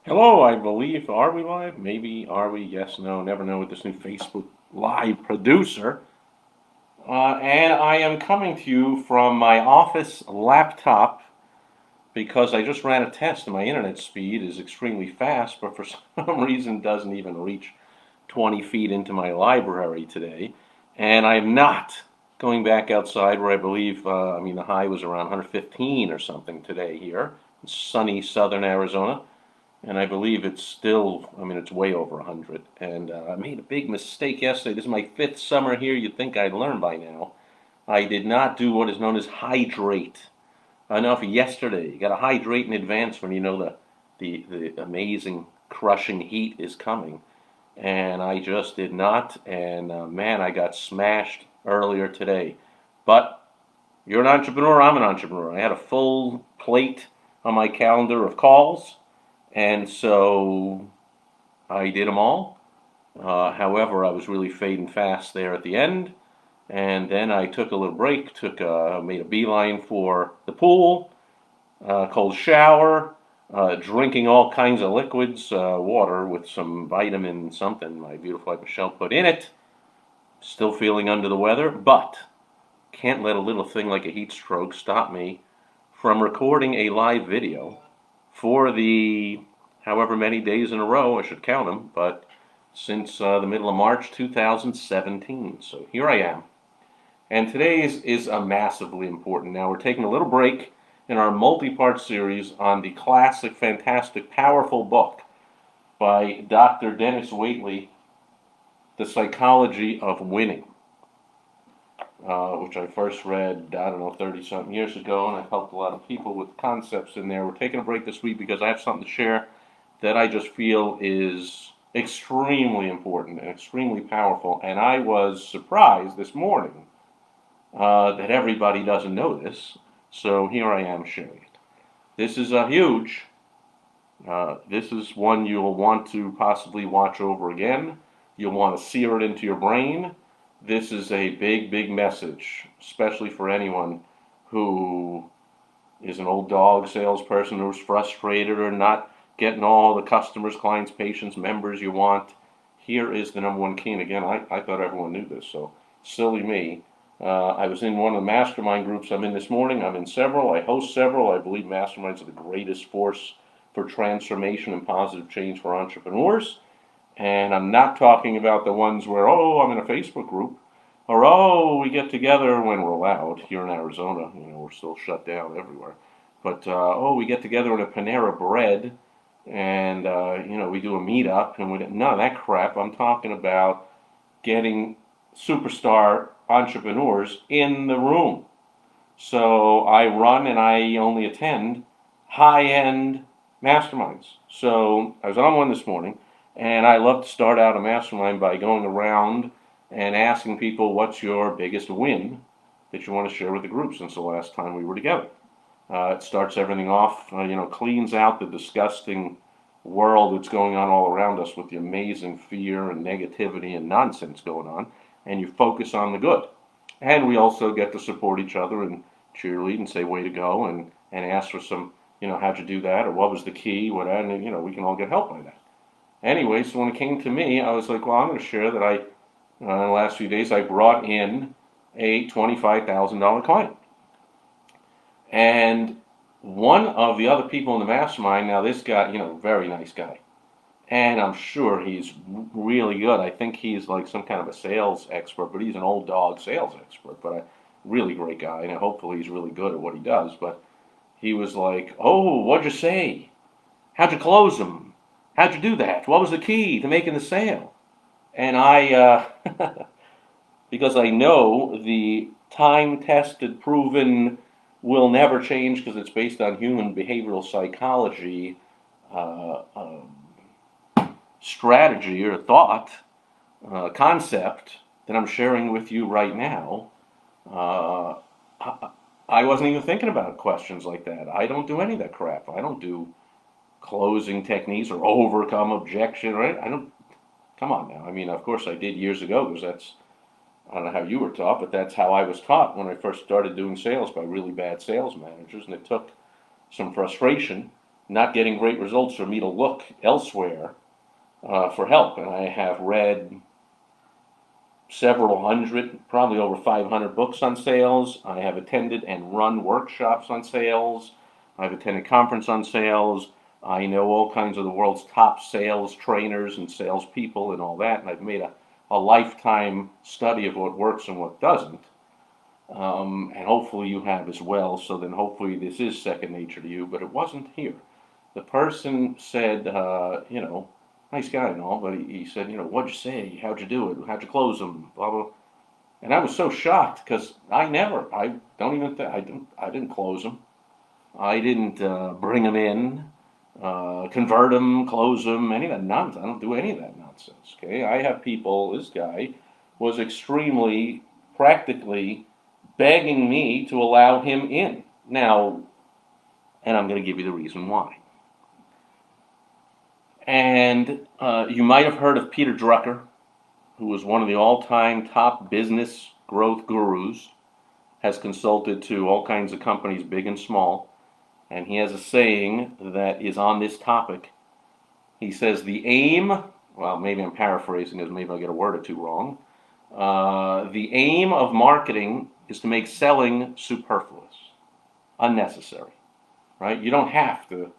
Hello, I believe. Are we live? Maybe. Are we? Yes, no, never know with this new Facebook Live producer. And I am coming to you from my office laptop because I just ran a test and my internet speed is extremely fast, but for some reason doesn't even reach 20 feet into my library today. And I'm not going back outside where I believe, the high was around 115 or something today here in sunny southern Arizona. And I believe it's still, it's way over 100. And I made a big mistake yesterday. This is my fifth summer here. You'd think I'd learn by now. I did not do what is known as hydrate enough yesterday. You got to hydrate in advance when you know the amazing crushing heat is coming. And I just did not. And man, I got smashed earlier today. But you're an entrepreneur, I'm an entrepreneur. I had a full plate on my calendar of calls. And so I did them all. However, I was really fading fast there at the end. And then I took a little break, made a beeline for the pool, cold shower, drinking all kinds of liquids, water with some vitamin something my beautiful wife Michelle put in it. Still feeling under the weather, but can't let a little thing like a heat stroke stop me from recording a live video for the however many days in a row, I should count them, but since the middle of March 2017. So here I am. And today's is a massively important. Now we're taking a little break in our multi-part series on the classic, fantastic, powerful book by Dr. Dennis Waitley, The Psychology of Winning, which I first read, 30-something years ago, and I've helped a lot of people with concepts in there. We're taking a break this week because I have something to share that I just feel is extremely important and extremely powerful. And I was surprised this morning that everybody doesn't know this. So here I am sharing it. This is a huge. This is one you'll want to possibly watch over again. You'll want to sear it into your brain. This is a big, big message, especially for anyone who is an old dog salesperson who's frustrated or not getting all the customers, clients, patients, members you want. Here is the number one key. And again, I thought everyone knew this, so silly me. I was in one of the mastermind groups I'm in this morning. I'm in several. I host several. I believe masterminds are the greatest force for transformation and positive change for entrepreneurs. And I'm not talking about the ones where, I'm in a Facebook group, or, we get together when we're allowed here in Arizona. We're still shut down everywhere. But, we get together in a Panera Bread, and, we do a meetup, and none of that crap. I'm talking about getting superstar entrepreneurs in the room. So I run and I only attend high-end masterminds. So I was on one this morning, and I love to start out a mastermind by going around and asking people, what's your biggest win that you want to share with the group since the last time we were together? It starts everything off, cleans out the disgusting world that's going on all around us with the amazing fear and negativity and nonsense going on, and you focus on the good. And we also get to support each other and cheerlead and say, way to go, and ask for some, how'd you do that, or what was the key, whatever, and, we can all get help by that. Anyway, so when it came to me, I was like, well, I'm going to share that in the last few days, I brought in a $25,000 client. And one of the other people in the mastermind, now this guy, very nice guy. And I'm sure he's really good. I think he's like some kind of a sales expert, but he's an old dog sales expert, but a really great guy. And hopefully he's really good at what he does. But he was like, what'd you say? How'd you close them? How'd you do that? What was the key to making the sale? And I, because I know the time-tested, proven, will never change because it's based on human behavioral psychology strategy or thought, concept that I'm sharing with you right now, I wasn't even thinking about questions like that. I don't do any of that crap. I don't do closing techniques or overcome objection, right? I don't. Come on now. Of course I did years ago because I don't know how you were taught, but that's how I was taught when I first started doing sales by really bad sales managers, and it took some frustration not getting great results for me to look elsewhere for help. And I have read several hundred, probably over 500 books on sales. I have attended and run workshops on sales. I've attended conference on sales. I know all kinds of the world's top sales trainers and salespeople and all that, and I've made a lifetime study of what works and what doesn't. And hopefully you have as well, so then hopefully this is second nature to you, but it wasn't here. The person said, nice guy and all, but he said, what'd you say? How'd you do it? How'd you close them? Blah, blah. And I was so shocked because I didn't close them. I didn't bring them in, convert them, close them, any of that nonsense. I don't do any of that nonsense, okay? I have people, this guy was extremely practically begging me to allow him in. Now, and I'm going to give you the reason why. And you might have heard of Peter Drucker, who was one of the all-time top business growth gurus, has consulted to all kinds of companies, big and small, and he has a saying that is on this topic. He says the aim, well, maybe I'm paraphrasing this, maybe I'll get a word or two wrong. The aim of marketing is to make selling superfluous, unnecessary, right? You don't have to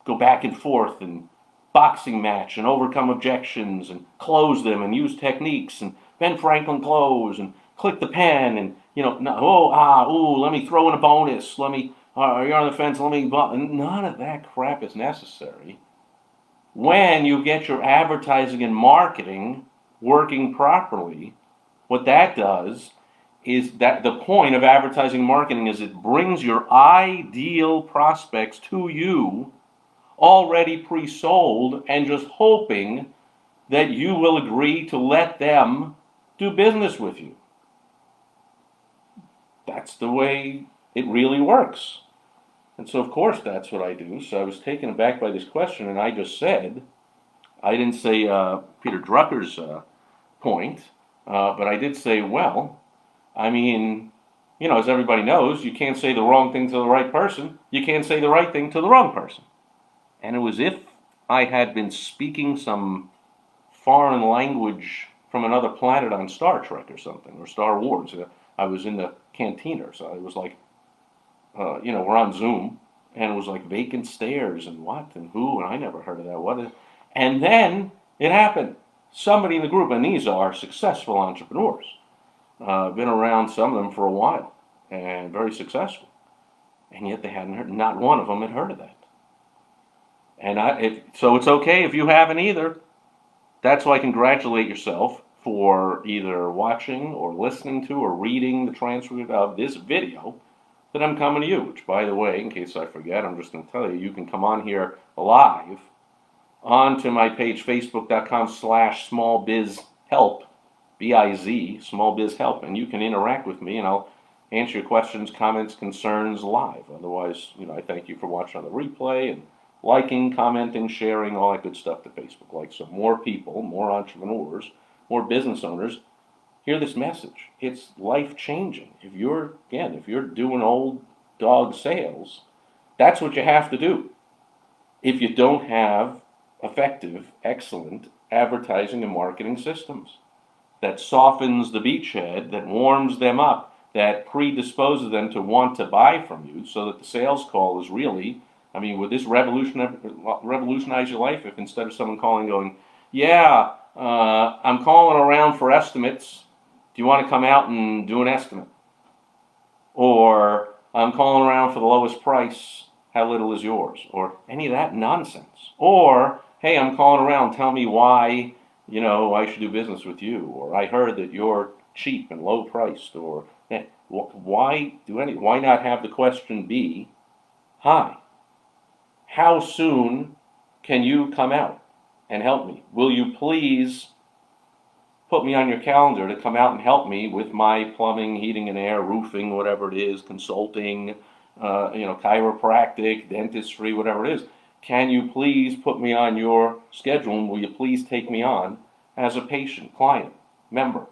go back and forth and boxing match and overcome objections and close them and use techniques and Ben Franklin close and click the pen and, let me throw in a bonus, you're on the fence, none of that crap is necessary when you get your advertising and marketing working properly. What that does is that the point of advertising and marketing is it brings your ideal prospects to you already pre-sold and just hoping that you will agree to let them do business with you. That's the way it really works. And so, of course, that's what I do. So I was taken aback by this question, and I just said, I didn't say Peter Drucker's point, but I did say, well, I mean, as everybody knows, you can't say the wrong thing to the right person. You can't say the right thing to the wrong person. And it was if I had been speaking some foreign language from another planet on Star Trek or something, or Star Wars. I was in the cantina, so it was like, we're on Zoom, and it was like vacant stares and what and who, and I never heard of that. And then it happened. Somebody in the group, and these are successful entrepreneurs, been around some of them for a while, and very successful, and yet they hadn't heard. Not one of them had heard of that. And so it's okay if you haven't either. That's why congratulate yourself for either watching or listening to or reading the transcript of this video that I'm coming to you, which, by the way, in case I forget, I'm just going to tell you, you can come on here live onto my page, facebook.com/smallbizhelp, B-I-Z, smallbizhelp, and you can interact with me, and I'll answer your questions, comments, concerns live. Otherwise, I thank you for watching on the replay and liking, commenting, sharing, all that good stuff to Facebook. Like, so more people, more entrepreneurs, more business owners hear this message. It's life-changing. If you're doing old dog sales, that's what you have to do. If you don't have effective, excellent advertising and marketing systems that softens the beachhead, that warms them up, that predisposes them to want to buy from you, so that the sales call is really, would this revolutionize your life if instead of someone calling going, I'm calling around for estimates, do you want to come out and do an estimate? Or, I'm calling around for the lowest price, how little is yours? Or any of that nonsense. Or, hey, I'm calling around, tell me why, I should do business with you. Or I heard that you're cheap and low priced. Or, why not have the question be, hi, how soon can you come out and help me? Will you please put me on your calendar to come out and help me with my plumbing, heating and air, roofing, whatever it is, consulting, chiropractic, dentistry, whatever it is. Can you please put me on your schedule, and will you please take me on as a patient, client, member,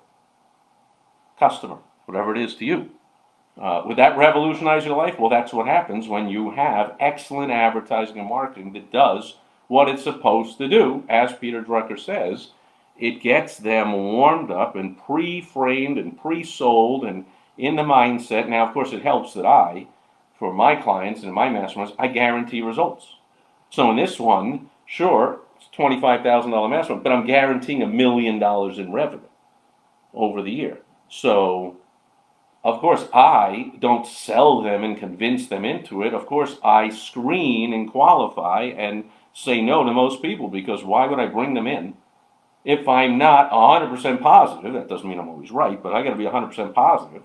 customer, whatever it is to you? Would that revolutionize your life? Well, that's what happens when you have excellent advertising and marketing that does what it's supposed to do. As Peter Drucker says, it gets them warmed up and pre-framed and pre-sold and in the mindset. Now, of course, it helps that for my clients and my masterminds, I guarantee results. So in this one, sure, it's $25,000 mastermind, but I'm guaranteeing $1 million in revenue over the year. So, of course, I don't sell them and convince them into it. Of course, I screen and qualify and say no to most people, because why would I bring them in if I'm not 100% positive? That doesn't mean I'm always right, but I got to be 100% positive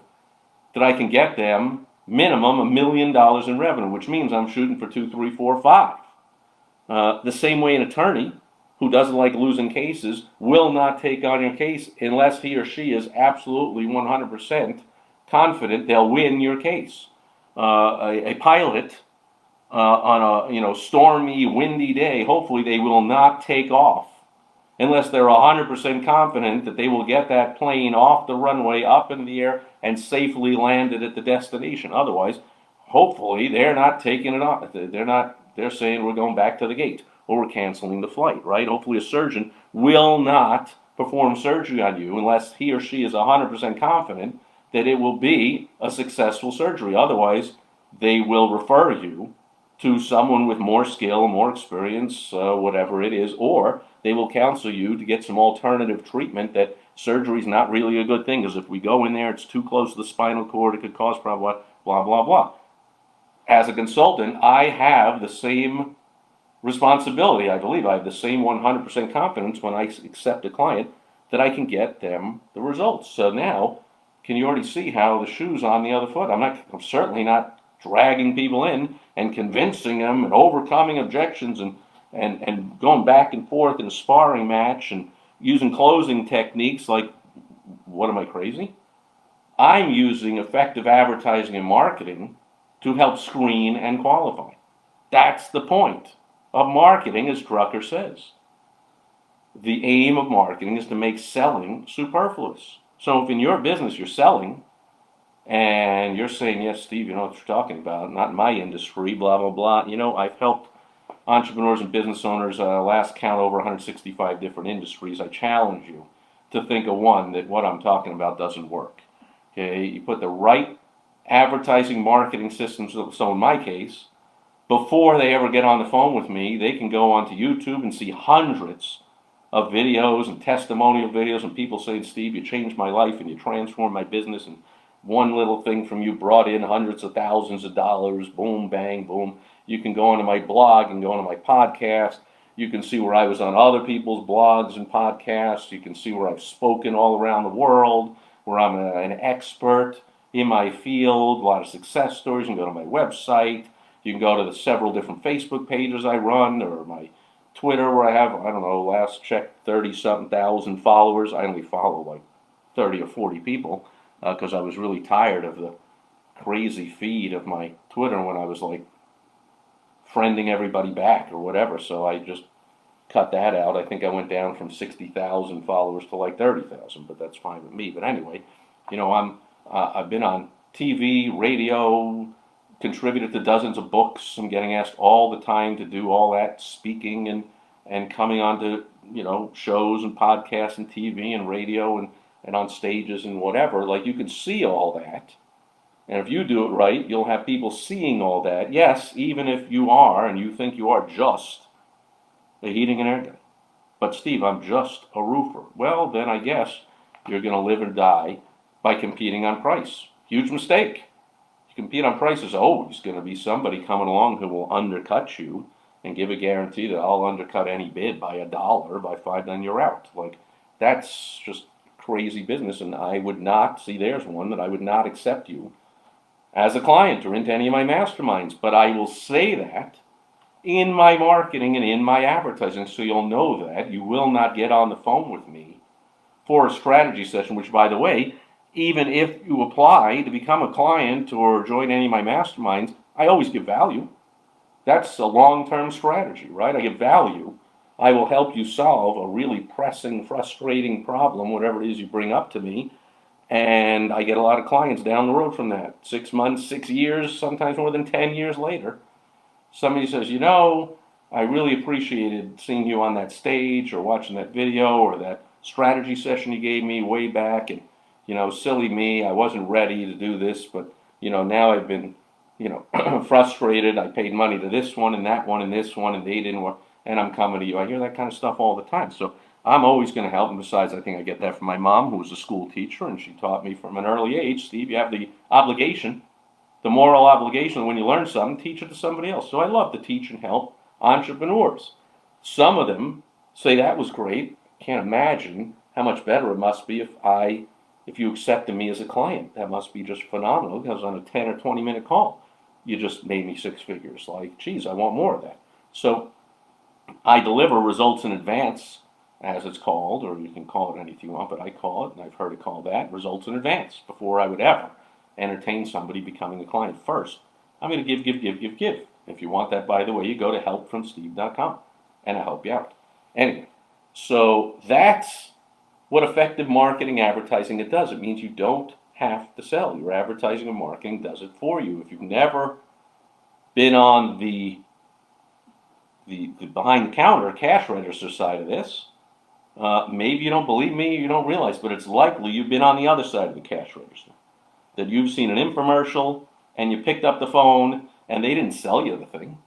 that I can get them minimum $1 million in revenue, which means I'm shooting for 2, 3, 4, 5. The same way an attorney who doesn't like losing cases will not take on your case unless he or she is absolutely 100% confident they'll win your case. A pilot on a stormy, windy day, hopefully they will not take off unless they're 100% confident that they will get that plane off the runway, up in the air, and safely landed at the destination. Otherwise, hopefully they're not taking it off. They're saying we're going back to the gate, or we're canceling the flight, right? Hopefully a surgeon will not perform surgery on you unless he or she is 100% confident that it will be a successful surgery. Otherwise, they will refer you to someone with more skill, more experience, whatever it is, or they will counsel you to get some alternative treatment that surgery is not really a good thing, because if we go in there, it's too close to the spinal cord, it could cause blah, blah, blah. As a consultant, I have the same responsibility. I believe I have the same 100% confidence when I accept a client that I can get them the results. So now, can you already see how the shoe's on the other foot? I'm certainly not dragging people in and convincing them and overcoming objections and going back and forth in a sparring match and using closing techniques like, what am I, crazy? I'm using effective advertising and marketing to help screen and qualify. That's the point of marketing, as Drucker says. The aim of marketing is to make selling superfluous. So if in your business you're selling and you're saying, yes, Steve, you know what you're talking about, not in my industry, blah, blah, blah. I've helped entrepreneurs and business owners, last count, over 165 different industries. I challenge you to think of one that what I'm talking about doesn't work. Okay, you put the right advertising marketing systems. So in my case, before they ever get on the phone with me, they can go onto YouTube and see hundreds of videos and testimonial videos and people saying, Steve, you changed my life and you transformed my business, and one little thing from you brought in hundreds of thousands of dollars, boom, bang, boom. You can go onto my blog and go onto my podcast. You can see where I was on other people's blogs and podcasts. You can see where I've spoken all around the world, where I'm an expert in my field, a lot of success stories. You can go to my website. You can go to the several different Facebook pages I run, or my Twitter, where I have, I don't know, last check 30-something thousand followers. I only follow like 30 or 40 people because I was really tired of the crazy feed of my Twitter when I was like friending everybody back or whatever. So I just cut that out. I think I went down from 60,000 followers to like 30,000, but that's fine with me. But anyway, I've been on TV, radio, contributed to dozens of books. I'm getting asked all the time to do all that speaking and coming on to, shows and podcasts and TV and radio and on stages and whatever. Like, you can see all that. And if you do it right, you'll have people seeing all that. Yes, even if you are, and you think you are just a heating and air guy. But Steve, I'm just a roofer. Well, then I guess you're going to live or die by competing on price. Huge mistake. You compete on price, there's always going to be somebody coming along who will undercut you and give a guarantee that I'll undercut any bid by $1, by $5, then you're out. Like, that's just crazy business, and I would not, see, there's one that I would not accept you as a client or into any of my masterminds. But I will say that in my marketing and in my advertising, so you'll know that you will not get on the phone with me for a strategy session, which, by the way, even if you apply to become a client or join any of my masterminds, I always give value. That's a long-term strategy, right? I give value. I will help you solve a really pressing, frustrating problem, whatever it is you bring up to me, And I get a lot of clients down the road from that. 6 months, 6 years, sometimes more than 10 years later. Somebody says, I really appreciated seeing you on that stage or watching that video or that strategy session you gave me way back. And, silly me, I wasn't ready to do this, but, now I've been, frustrated. I paid money to this one and that one and this one and they didn't work. And I'm coming to you. I hear that kind of stuff all the time. So I'm always going to help. And besides, I think I get that from my mom, who was a school teacher, and she taught me from an early age, Steve, you have the obligation, the moral obligation, when you learn something, teach it to somebody else. So I love to teach and help entrepreneurs. Some of them say that was great. Can't imagine how much better it must be if you accepted me as a client. That must be just phenomenal, because on a 10 or 20-minute call, you just made me six figures. Like, geez, I want more of that. So I deliver results in advance, as it's called, or you can call it anything you want, but I call it, and I've heard it called that, results in advance, before I would ever entertain somebody becoming a client. First, I'm going to give. If you want that, by the way, you go to helpfromsteve.com, and I'll help you out. Anyway, so that's what effective marketing advertising it does. It means you don't have to sell. Your advertising and marketing does it for you. If you've never been on the behind the counter cash register side of this, maybe you don't believe me, you don't realize, but it's likely you've been on the other side of the cash register. That you've seen an infomercial and you picked up the phone and they didn't sell you the thing.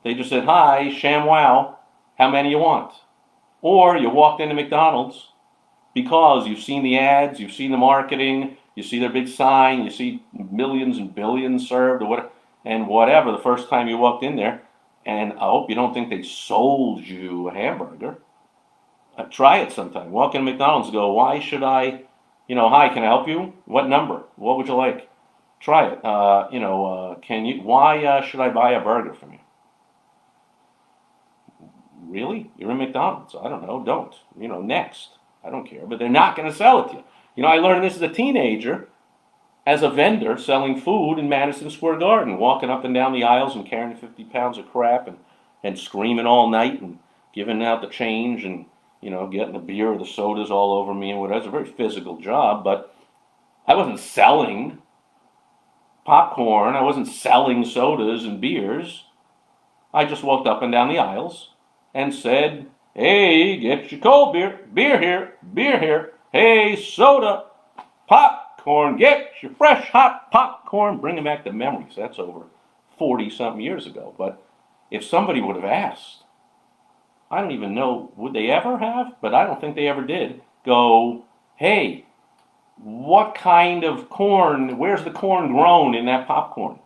They just said, "Hi, ShamWow, how many you want?" Or you walked into McDonald's because you've seen the ads, you've seen the marketing, you see their big sign, you see millions and billions served or whatever the first time you walked in there. And I hope you don't think they sold you a hamburger. Try it sometime. Walk in McDonald's and go, "Why should I, hi, can I help you? What number? What would you like?" Try it. Why should I buy a burger from you? Really? You're in McDonald's. I don't know. Don't. Next. I don't care. But they're not going to sell it to you. I learned this as a teenager, as a vendor selling food in Madison Square Garden, walking up and down the aisles and carrying 50 pounds of crap and screaming all night and giving out the change and, getting the beer or the sodas all over me and whatever. It's a very physical job, but I wasn't selling popcorn. I wasn't selling sodas and beers. I just walked up and down the aisles and said, "Hey, get your cold beer, beer here, hey, soda, popcorn, get your fresh hot popcorn," bringing back the memories. That's over 40-something years ago. But if somebody would have asked, I don't even know, would they ever have? But I don't think they ever did. Go, "Hey, what kind of corn, where's the corn grown in that popcorn?"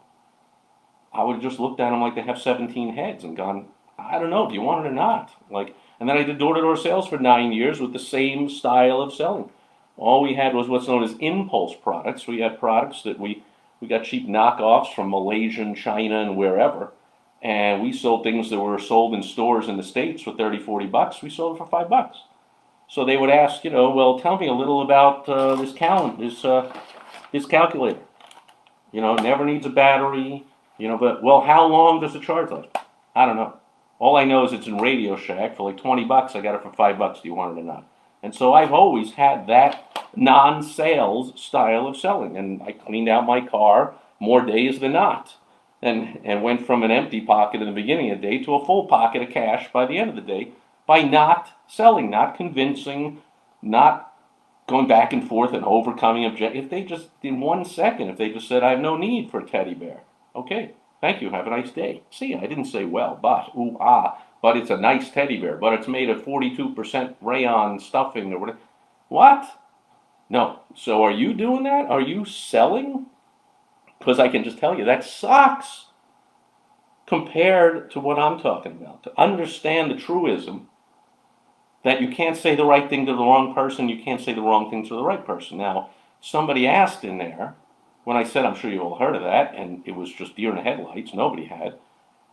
I would have just looked at them like they have 17 heads and gone, "I don't know, do you want it or not?" And then I did door-to-door sales for 9 years with the same style of selling. All we had was what's known as impulse products. We had products that we got cheap knockoffs from Malaysia and China and wherever. And we sold things that were sold in stores in the States for 30, 40 bucks. We sold it for $5. So they would ask, "Well, tell me a little about this calculator. It never needs a battery, but, well, how long does the charge last?" I don't know. All I know is it's in Radio Shack for like 20 bucks. I got it for $5. Do you want it or not? And so I've always had that non-sales style of selling. And I cleaned out my car more days than not. And went from an empty pocket in the beginning of the day to a full pocket of cash by the end of the day by not selling, not convincing, not going back and forth and overcoming objections. If they just, in 1 second, if they just said, "I have no need for a teddy bear." Okay, thank you, have a nice day. See, I didn't say, "Well, but, but it's a nice teddy bear, but it's made of 42% rayon stuffing," or whatever. What? No. So are you doing that? Are you selling? Because I can just tell you, that sucks compared to what I'm talking about. To understand the truism that you can't say the right thing to the wrong person, you can't say the wrong thing to the right person. Now, somebody asked in there, when I said, I'm sure you all heard of that, and it was just deer in the headlights, nobody had,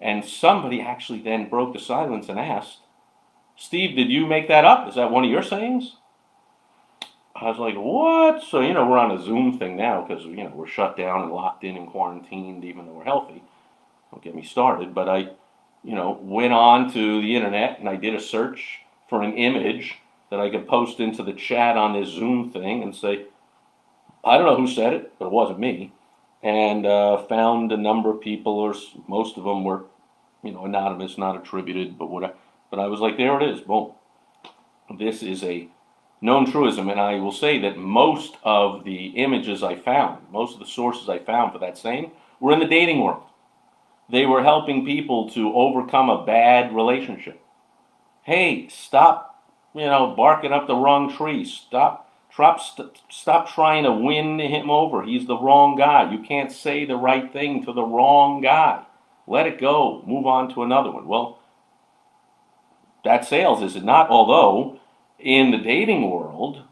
and somebody actually then broke the silence and asked, "Steve, did you make that up? Is that one of your sayings?" I was like, "What?" So, we're on a Zoom thing now because, we're shut down and locked in and quarantined even though we're healthy. Don't get me started. But I, went on to the internet and I did a search for an image that I could post into the chat on this Zoom thing and say, I don't know who said it, but it wasn't me. And found a number of people, or most of them were, anonymous, not attributed, but whatever. But I was like, there it is, boom. This is a known truism, and I will say that most of the images I found, most of the sources I found for that saying, were in the dating world. They were helping people to overcome a bad relationship. Hey, stop, barking up the wrong tree. Stop trying to win him over. He's the wrong guy. You can't say the right thing to the wrong guy. Let it go. Move on to another one. Well, that's sales, is it not? Although, in the dating world,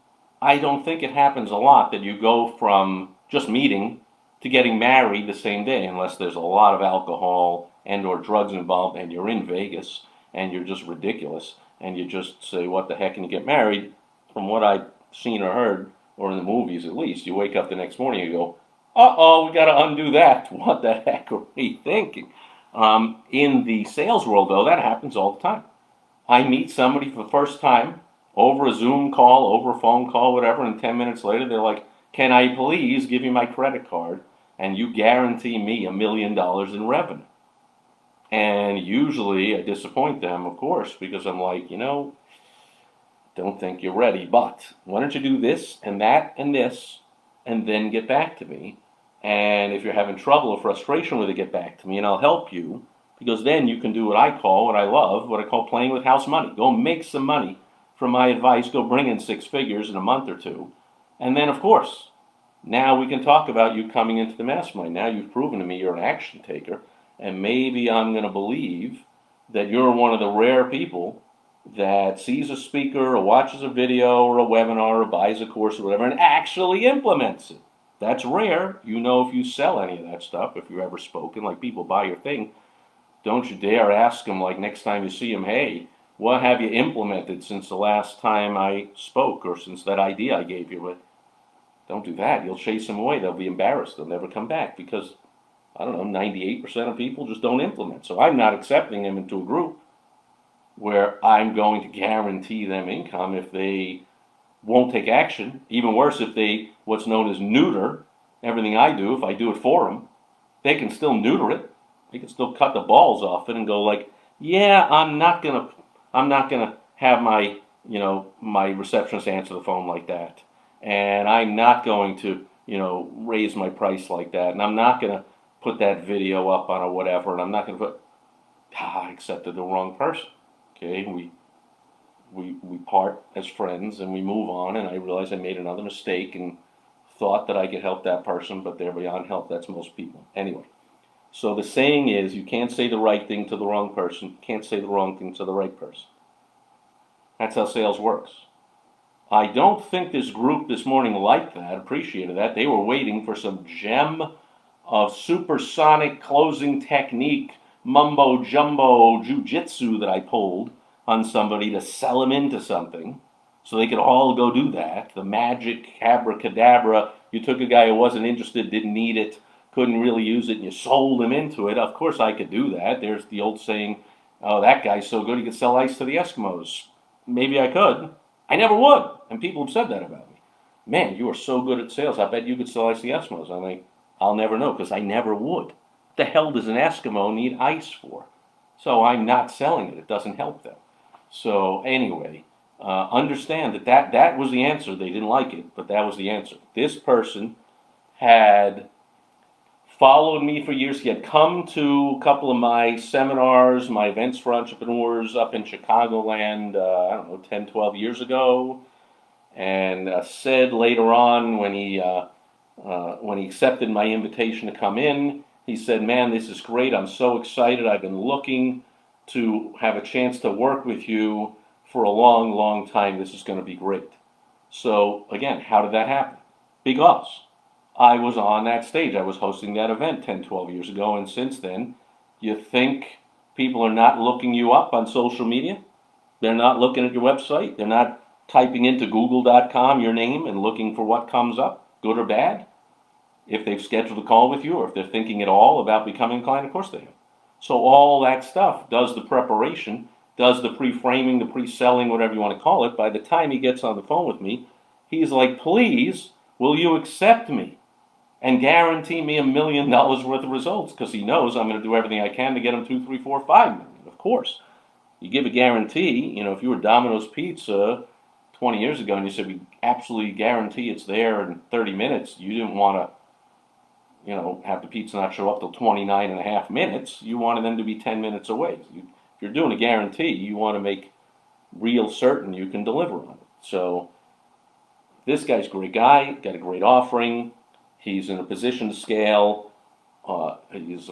I don't think it happens a lot that you go from just meeting to getting married the same day, unless there's a lot of alcohol and or drugs involved and you're in Vegas and you're just ridiculous and you just say, what the heck, and you get married. From what I've seen or heard, or in the movies at least, you wake up the next morning and you go, uh-oh, we got to undo that. What the heck are we thinking? In the sales world, though, that happens all the time. I meet somebody for the first time over a Zoom call, over a phone call, whatever, and 10 minutes later they're like, can I please give you my credit card and you guarantee me $1 million in revenue? And usually I disappoint them, of course, because I'm like, don't think you're ready, but why don't you do this and that and this and then get back to me? And if you're having trouble or frustration with it, get back to me and I'll help you, because then you can do what I call, what I love, what I call playing with house money. Go make some money from my advice, go bring in 6 figures in a month or two. And then, of course, now we can talk about you coming into the mastermind. Now you've proven to me you're an action taker, and maybe I'm going to believe that you're one of the rare people that sees a speaker or watches a video or a webinar or buys a course or whatever and actually implements it. That's rare. If you sell any of that stuff, if you're ever spoken, like people buy your thing, don't you dare ask them, like next time you see them, hey, what have you implemented since the last time I spoke or since that idea I gave you? But don't do that. You'll chase them away. They'll be embarrassed. They'll never come back because, 98% of people just don't implement. So I'm not accepting them into a group where I'm going to guarantee them income if they won't take action. Even worse, if they, what's known as neuter everything I do, if I do it for them, they can still neuter it. They can still cut the balls off it and go like, yeah, I'm not gonna have my, my receptionist answer the phone like that. And I'm not going to, raise my price like that. And I'm not gonna put that video up on a whatever. And I'm not gonna I accepted the wrong person. Okay, we part as friends and we move on, and I realized I made another mistake and thought that I could help that person, but they're beyond help. That's most people. Anyway, so the saying is, you can't say the right thing to the wrong person, you can't say the wrong thing to the right person. That's how sales works. I don't think this group this morning liked that, appreciated that. They were waiting for some gem of supersonic closing technique, mumbo jumbo jujitsu that I pulled on somebody to sell them into something so they could all go do that. The magic abracadabra. You took a guy who wasn't interested, didn't need it, couldn't really use it, and you sold him into it. Of course I could do that. There's the old saying, oh, that guy's so good he could sell ice to the Eskimos. Maybe I could. I never would. And people have said that about me. Man, you are so good at sales. I bet you could sell ice to the Eskimos. I'm like, I'll never know because I never would. The hell does an Eskimo need ice for? So I'm not selling it. It doesn't help them. So anyway, understand that was the answer. They didn't like it, but that was the answer. This person had followed me for years. He had come to a couple of my seminars, my events for entrepreneurs up in Chicagoland, 10, 12 years ago, and said later on when he accepted my invitation to come in, he said, man, this is great. I'm so excited. I've been looking to have a chance to work with you for a long, long time. This is going to be great. So again, how did that happen? Because I was on that stage. I was hosting that event 10, 12 years ago. And since then, you think people are not looking you up on social media? They're not looking at your website? They're not typing into google.com your name and looking for what comes up, good or bad? If they've scheduled a call with you or if they're thinking at all about becoming a client, of course they have. So all that stuff does the preparation, does the pre-framing, the pre-selling, whatever you want to call it. By the time he gets on the phone with me, he's like, please, will you accept me and guarantee me $1 million worth of results? Because he knows I'm going to do everything I can to get him 2, 3, 4, 5 million. Of course, you give a guarantee. If you were Domino's Pizza 20 years ago and you said we absolutely guarantee it's there in 30 minutes, you didn't want to have the pizza not show up till 29 and a half minutes. You wanted them to be 10 minutes away. If you're doing a guarantee, you want to make real certain you can deliver on it. So this guy's a great guy, got a great offering. He's in a position to scale. He's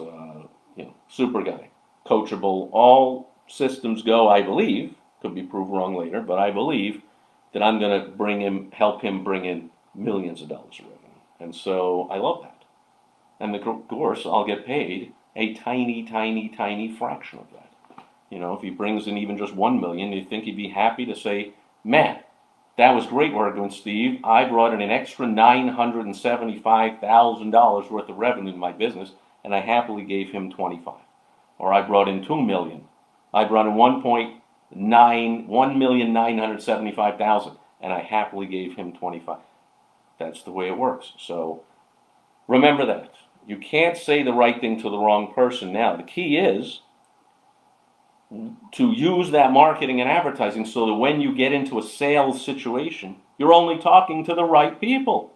super guy, coachable. All systems go, I believe. Could be proved wrong later, but I believe that I'm going to help him bring in millions of dollars of revenue. And so I love that. And of course, I'll get paid a tiny, tiny, tiny fraction of that. If he brings in even just 1 million, you think he'd be happy to say, man, that was great working with Steve. I brought in an extra $975,000 worth of revenue in my business, and I happily gave him 25. Or I brought in 2 million. I brought in 1,975,000, and I happily gave him 25. That's the way it works. So remember that. You can't say the right thing to the wrong person. Now, the key is to use that marketing and advertising so that when you get into a sales situation, you're only talking to the right people.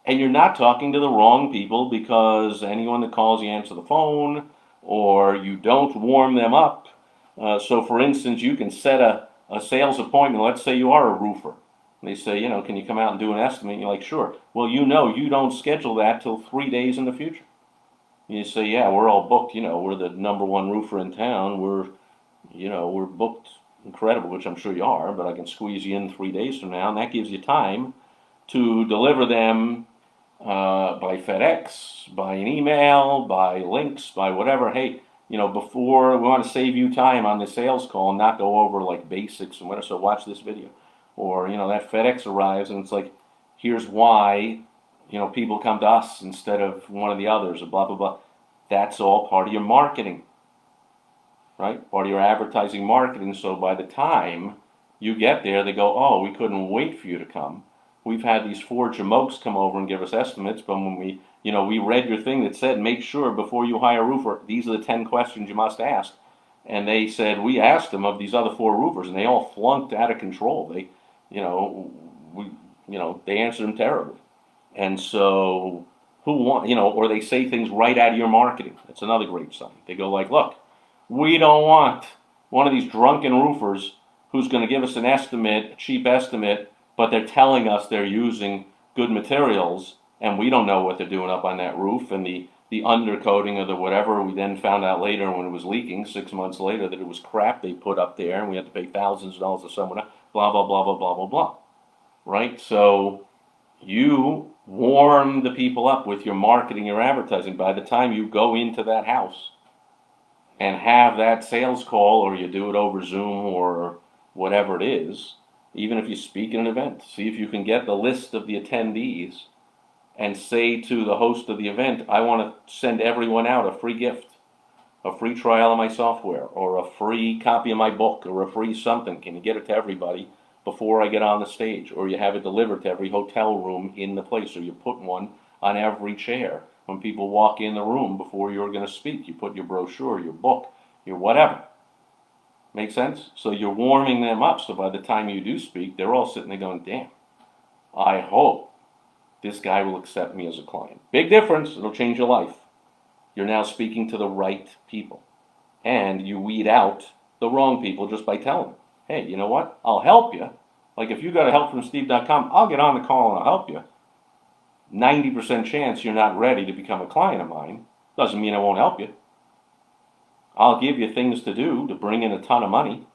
And you're not talking to the wrong people because anyone that calls you answer the phone or you don't warm them up. So, for instance, you can set a sales appointment. Let's say you are a roofer. They say, can you come out and do an estimate? You're like, sure. Well, you don't schedule that till 3 days in the future. You say, yeah, we're all booked. We're the number one roofer in town. We're booked incredible, which I'm sure you are, but I can squeeze you in 3 days from now. And that gives you time to deliver them by FedEx, by an email, by links, by whatever. Hey, before we want to save you time on the sales call and not go over like basics and whatever. So watch this video. Or, that FedEx arrives and it's like, here's why, people come to us instead of one of the others, or blah, blah, blah. That's all part of your marketing, right? Part of your advertising marketing. So by the time you get there, they go, oh, we couldn't wait for you to come. We've had these 4 jamokes come over and give us estimates, but when we read your thing that said, make sure before you hire a roofer, these are the 10 questions you must ask. And they said, we asked them of these other 4 roofers, and they all flunked out of control. They answered them terribly. And so or they say things right out of your marketing. That's another great sign. They go like, look, we don't want one of these drunken roofers who's going to give us an estimate, a cheap estimate, but they're telling us they're using good materials, and we don't know what they're doing up on that roof, and the undercoating or the whatever. We then found out later when it was leaking, 6 months later, that it was crap they put up there, and we had to pay thousands of dollars to someone else. Blah, blah, blah, blah, blah, blah, blah. Right? So you warm the people up with your marketing, your advertising. By the time you go into that house and have that sales call, or you do it over Zoom or whatever it is, even if you speak at an event, see if you can get the list of the attendees and say to the host of the event, I want to send everyone out a free gift, a free trial of my software, or a free copy of my book, or a free something. Can you get it to everybody before I get on the stage? Or you have it delivered to every hotel room in the place, or you put one on every chair. When people walk in the room before you're going to speak, you put your brochure, your book, your whatever. Make sense? So you're warming them up, so by the time you do speak, they're all sitting there going, damn, I hope this guy will accept me as a client. Big difference. It'll change your life. You're now speaking to the right people. And you weed out the wrong people just by telling them, hey, you know what? I'll help you. Like if you go to helpfromsteve.com, I'll get on the call and I'll help you. 90% chance you're not ready to become a client of mine. Doesn't mean I won't help you. I'll give you things to do to bring in a ton of money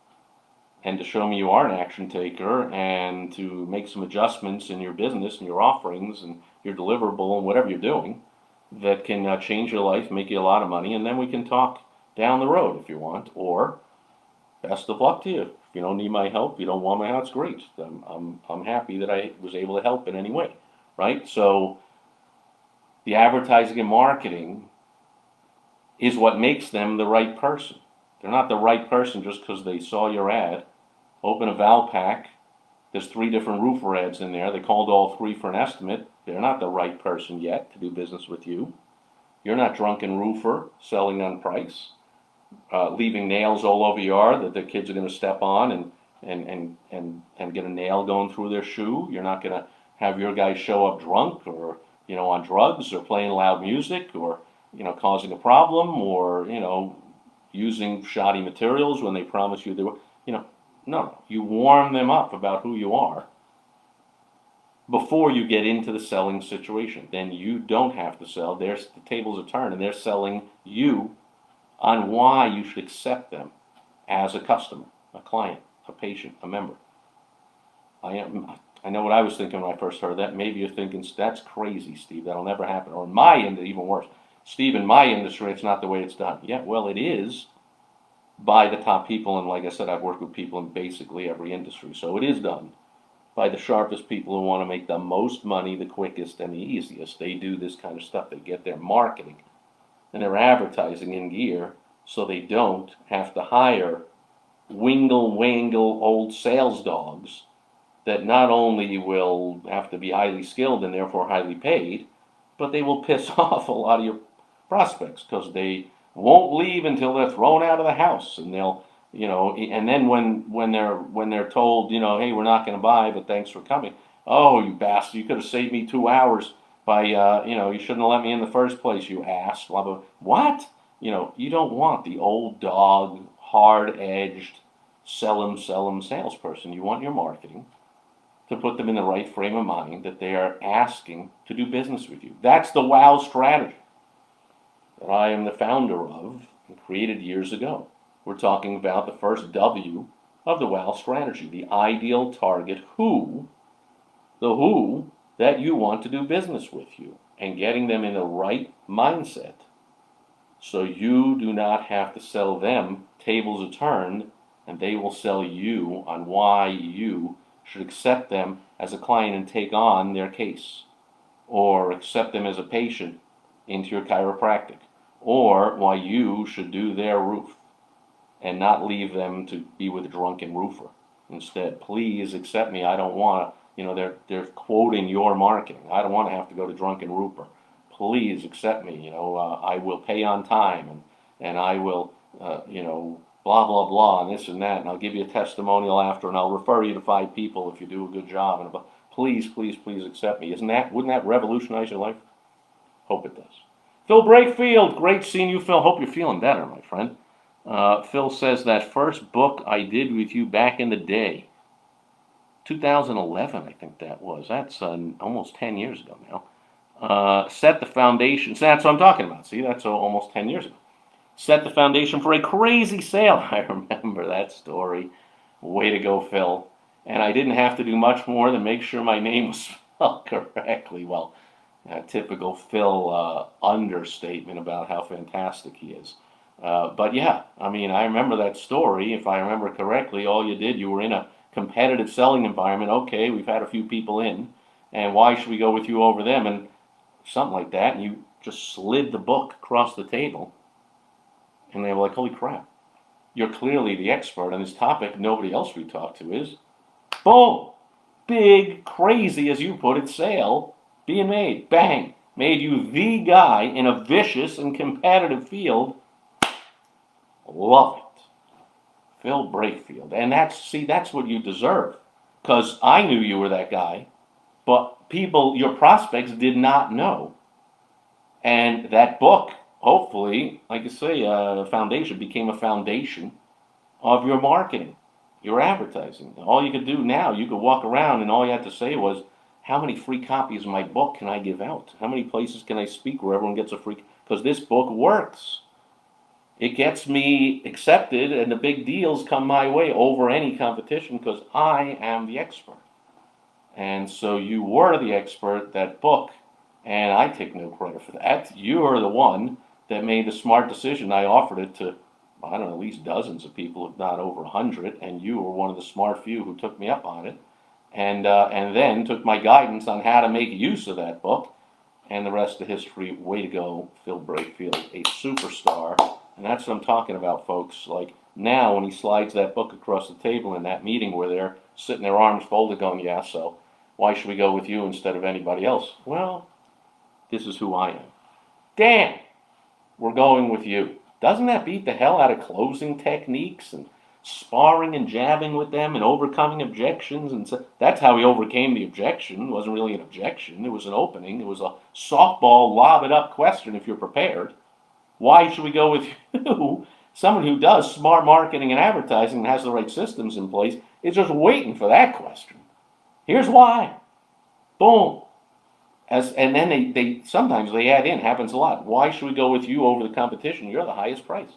and to show me you are an action taker, and to make some adjustments in your business and your offerings and your deliverable and whatever you're doing that can change your life, make you a lot of money, and then we can talk down the road if you want. Or best of luck to you. If you don't need my help, you don't want my help, it's great. I'm happy that I was able to help in any way, right? So the advertising and marketing is what makes them the right person. They're not the right person just because they saw your ad, open a Valpak, There's 3 different roofer ads in there. They called all 3 for an estimate. They're not the right person yet to do business with you. You're not drunken roofer selling on price, leaving nails all over your yard that the kids are going to step on and get a nail going through their shoe. You're not going to have your guys show up drunk or, on drugs or playing loud music or, causing a problem or, using shoddy materials when they promise you they were, no. You warm them up about who you are before you get into the selling situation. Then you don't have to sell. The tables are turned, and they're selling you on why you should accept them as a customer, a client, a patient, a member. I know what I was thinking when I first heard that. Maybe you're thinking, that's crazy, Steve. That'll never happen. Or in my industry, even worse. Steve, in my industry, it's not the way it's done. Yeah, well, it is by the top people. And like I said, I've worked with people in basically every industry. So it is done by the sharpest people who want to make the most money, the quickest, and the easiest. They do this kind of stuff. They get their marketing and their advertising in gear so they don't have to hire wingle-wangle old sales dogs that not only will have to be highly skilled and therefore highly paid, but they will piss off a lot of your prospects because they won't leave until they're thrown out of the house, and they'll, and then when they're told, hey, we're not going to buy, but thanks for coming. Oh, you bastard! You could have saved me 2 hours by, you shouldn't have let me in the first place, you ass. Blah blah. What? You don't want the old dog, hard-edged, sell 'em salesperson. You want your marketing to put them in the right frame of mind that they are asking to do business with you. That's the WOW strategy that I am the founder of and created years ago. We're talking about the first W of the WOW strategy, the ideal target who, the who that you want to do business with you, and getting them in the right mindset so you do not have to sell them. Tables are turned, and they will sell you on why you should accept them as a client and take on their case, or accept them as a patient into your chiropractic, or why you should do their roof and not leave them to be with a drunken roofer. Instead, please accept me. I don't want to, they're quoting your marketing. I don't want to have to go to drunken roofer. Please accept me. I will pay on time, and I will, blah, blah, blah, and this and that, and I'll give you a testimonial after, and I'll refer you to 5 people if you do a good job. And please, please, please accept me. Wouldn't that revolutionize your life? Hope it does. Phil Brakefield, great seeing you, Phil. Hope you're feeling better, my friend. Phil says that first book I did with you back in the day, 2011, I think that was. That's almost 10 years ago now. Set the foundation. So that's what I'm talking about. See, that's almost 10 years ago. Set the foundation for a crazy sale. I remember that story. Way to go, Phil. And I didn't have to do much more than make sure my name was spelled correctly. Well, typical Phil understatement about how fantastic he is. But yeah, I remember that story. If I remember correctly, you were in a competitive selling environment. Okay, we've had a few people in, and why should we go with you over them? And something like that, and you just slid the book across the table. And they were like, holy crap, you're clearly the expert on this topic. Nobody else we talk to is. Boom! Big, crazy, as you put it, sale being made. Bang! Made you the guy in a vicious and competitive field. Love it. Phil Brakefield. And that's what you deserve. Because I knew you were that guy, but your prospects did not know. And that book, hopefully, like I say, foundation became a foundation of your marketing, your advertising. All you could do now, you could walk around and all you had to say was, how many free copies of my book can I give out? How many places can I speak where everyone gets a free? Because this book works. It gets me accepted, and the big deals come my way over any competition because I am the expert. And so you were the expert, that book, and I take no credit for that. You are the one that made the smart decision. I offered it to, I don't know, at least dozens of people, if not over 100, and you were one of the smart few who took me up on it, and then took my guidance on how to make use of that book, and the rest of history. Way to go, Phil Brakefield, a superstar. And that's what I'm talking about, folks. Like, Now, when he slides that book across the table in that meeting where they're sitting their arms folded going, yeah, so why should we go with you instead of anybody else? Well, this is who I am. Dan, we're going with you. Doesn't that beat the hell out of closing techniques and sparring and jabbing with them and overcoming objections? And so that's how he overcame the objection. It wasn't really an objection. It was an opening. It was a softball, lob it up question if you're prepared. Why should we go with you? Someone who does smart marketing and advertising and has the right systems in place is just waiting for that question. Here's why. Boom. And then they sometimes they add in, happens a lot. Why should we go with you over the competition? You're the highest price.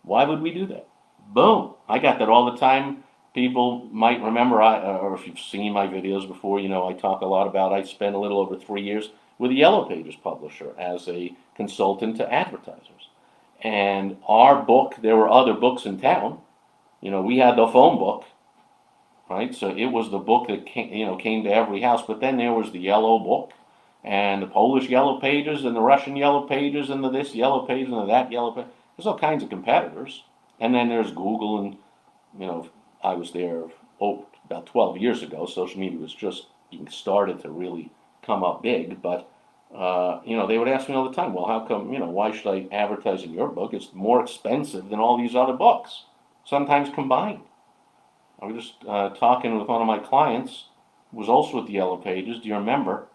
Why would we do that? Boom. I got that all the time. People might remember, or if you've seen my videos before, I talk a lot about, I spent a little over 3 years with a Yellow Pages publisher as a consultant to advertisers. And our book, there were other books in town. We had the phone book, right? So it was the book that came to every house. But then there was the Yellow book, and the Polish Yellow Pages, and the Russian Yellow Pages, and the this Yellow Page, and the that Yellow Page. There's all kinds of competitors. And then there's Google, and I was there about 12 years ago. Social media was just getting started to really come up big, but they would ask me all the time, well, how come, why should I advertise in your book? It's more expensive than all these other books, sometimes combined. I was just talking with one of my clients, who was also at the Yellow Pages. Do you remember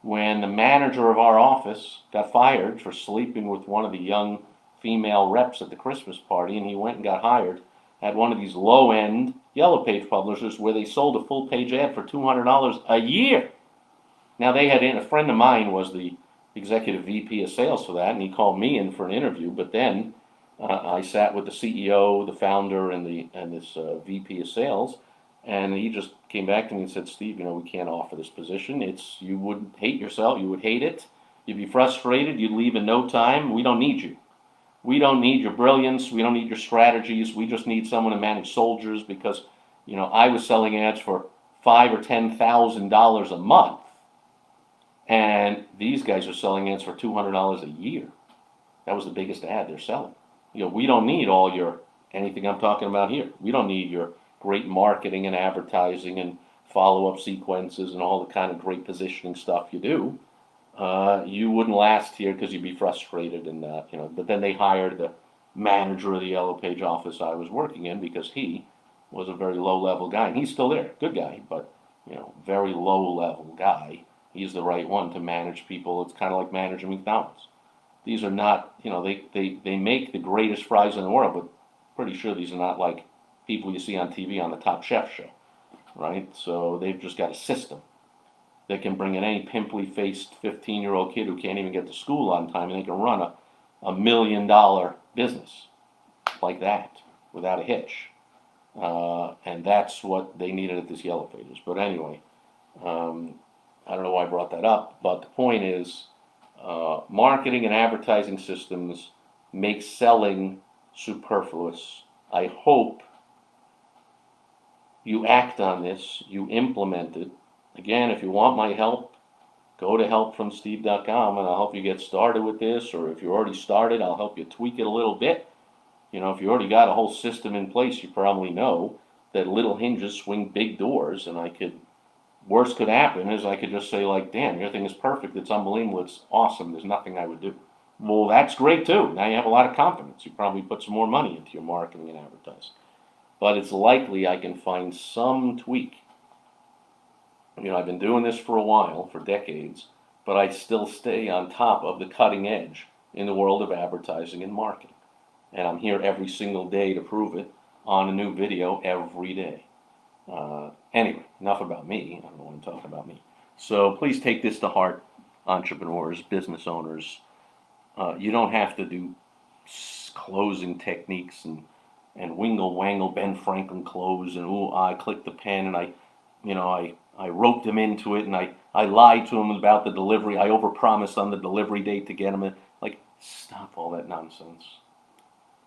when the manager of our office got fired for sleeping with one of the young female reps at the Christmas party, and he went and got hired at one of these low-end Yellow Page publishers where they sold a full-page ad for $200 a year. Now, they had a friend of mine was the executive VP of sales for that, and he called me in for an interview. But then I sat with the CEO, the founder, and this VP of sales, and he just came back to me and said, Steve, we can't offer this position. You would hate yourself. You would hate it. You'd be frustrated. You'd leave in no time. We don't need you. We don't need your brilliance. We don't need your strategies. We just need someone to manage soldiers because, I was selling ads for $5,000 or $10,000 a month. And these guys are selling ads for $200 a year. That was the biggest ad they're selling. We don't need anything I'm talking about here. We don't need your great marketing and advertising and follow-up sequences and all the kind of great positioning stuff you do. You wouldn't last here because you'd be frustrated and But then they hired the manager of the Yellow Page office I was working in because he was a very low-level guy, and he's still there, good guy, but very low-level guy. He's the right one to manage people. It's kind of like managing McDonald's. These are not, they make the greatest fries in the world, but pretty sure these are not like people you see on TV on the Top Chef show, right? So they've just got a system that can bring in any pimply-faced 15-year-old kid who can't even get to school on time, and they can run a $1 million business like that without a hitch. And that's what they needed at this Yellow Pages. But anyway, I don't know why I brought that up, but the point is marketing and advertising systems make selling superfluous. I hope you act on this, you implement it. Again, if you want my help, go to helpfromsteve.com and I'll help you get started with this, or if you already started, I'll help you tweak it a little bit. If you already got a whole system in place, you probably know that little hinges swing big doors, and worst could happen is I could just say, like, damn, your thing is perfect, it's unbelievable, it's awesome, there's nothing I would do. Well, that's great too. Now you have a lot of confidence. You probably put some more money into your marketing and advertising. But it's likely I can find some tweak. I've been doing this for a while, for decades, but I still stay on top of the cutting edge in the world of advertising and marketing. And I'm here every single day to prove it on a new video every day. Anyway, enough about me. I don't want to talk about me. So please take this to heart, entrepreneurs, business owners. You don't have to do closing techniques and wingle-wangle Ben Franklin close and I clicked the pen and I roped him into it and I lied to him about the delivery. I overpromised on the delivery date to get him in. Stop all that nonsense.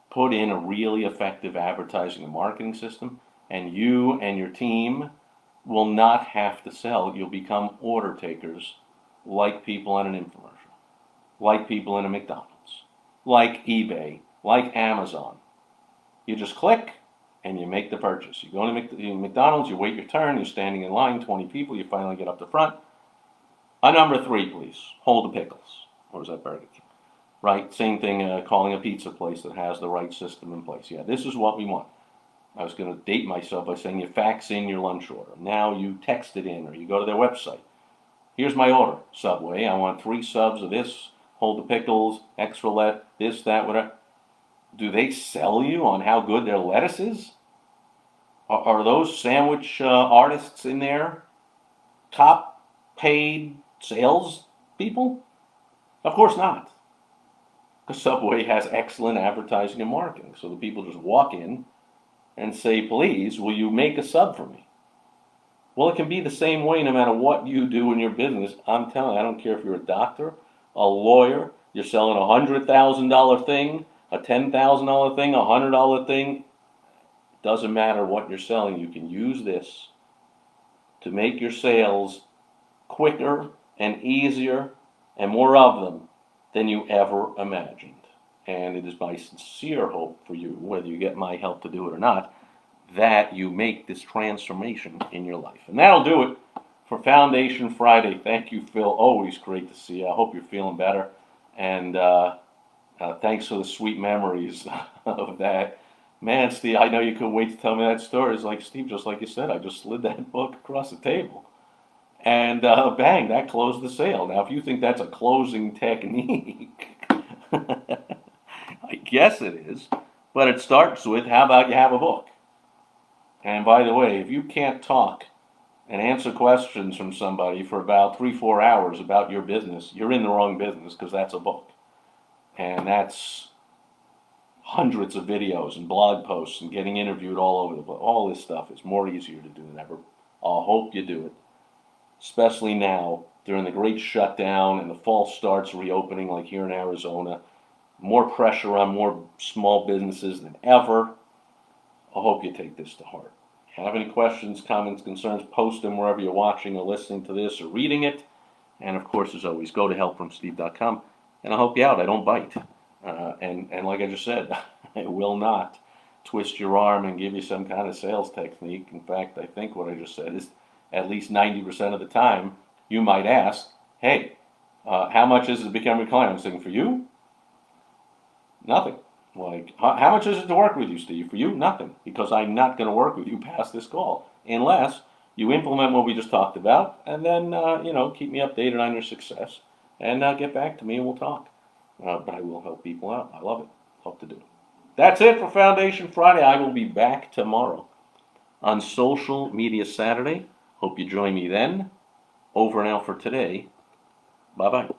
Put in a really effective advertising and marketing system, and you and your team will not have to sell. You'll become order takers like people on an infomercial, like people in a McDonald's, like eBay, like Amazon. You just click and you make the purchase. You go to McDonald's, you wait your turn, you're standing in line, 20 people, you finally get up the front. A number 3, please. Hold the pickles. Or is that Burger King? Right, same thing, calling a pizza place that has the right system in place. Yeah, this is what we want. I was going to date myself by saying you fax in your lunch order. Now you text it in or you go to their website. Here's my order, Subway. I want 3 subs of this, hold the pickles, extra lettuce, this, that, whatever. Do they sell you on how good their lettuce is? Are those sandwich artists in there top paid sales people? Of course not. Because Subway has excellent advertising and marketing. So the people just walk in and say, please, will you make a sub for me? Well, it can be the same way no matter what you do in your business. I'm telling you, I don't care if you're a doctor, a lawyer, you're selling a $100,000 thing, a $10,000 thing, a $100 thing. Doesn't matter what you're selling. You can use this to make your sales quicker and easier and more of them than you ever imagined. And it is my sincere hope for you, whether you get my help to do it or not, that you make this transformation in your life. And that'll do it for Foundation Friday. Thank you, Phil. Always great to see you. I hope you're feeling better. And thanks for the sweet memories of that. Man, Steve, I know you couldn't wait to tell me that story. It's like, Steve, just like you said, I just slid that book across the table. And bang, that closed the sale. Now, if you think that's a closing technique, I guess it is. But it starts with, how about you have a book? And by the way, if you can't talk and answer questions from somebody for about 3-4 hours about your business, you're in the wrong business, because that's a book. And that's hundreds of videos and blog posts and getting interviewed all over the place. All this stuff is more easier to do than ever. I hope you do it, especially now during the great shutdown and the fall starts reopening like here in Arizona. More pressure on more small businesses than ever. I hope you take this to heart. If you have any questions, comments, concerns, post them wherever you're watching or listening to this or reading it. And of course, as always, go to helpfromsteve.com. And I'll help you out. I don't bite. And like I just said, I will not twist your arm and give you some kind of sales technique. In fact, I think what I just said is at least 90% of the time, you might ask, hey, how much is it to become a client? I'm saying, for you, nothing. Like, how much is it to work with you, Steve? For you, nothing. Because I'm not going to work with you past this call unless you implement what we just talked about and then, keep me updated on your success and get back to me and we'll talk. But I will help people out. I love it. Hope to do it. That's it for Foundation Friday. I will be back tomorrow on Social Media Saturday. Hope you join me then. Over and out for today. Bye-bye.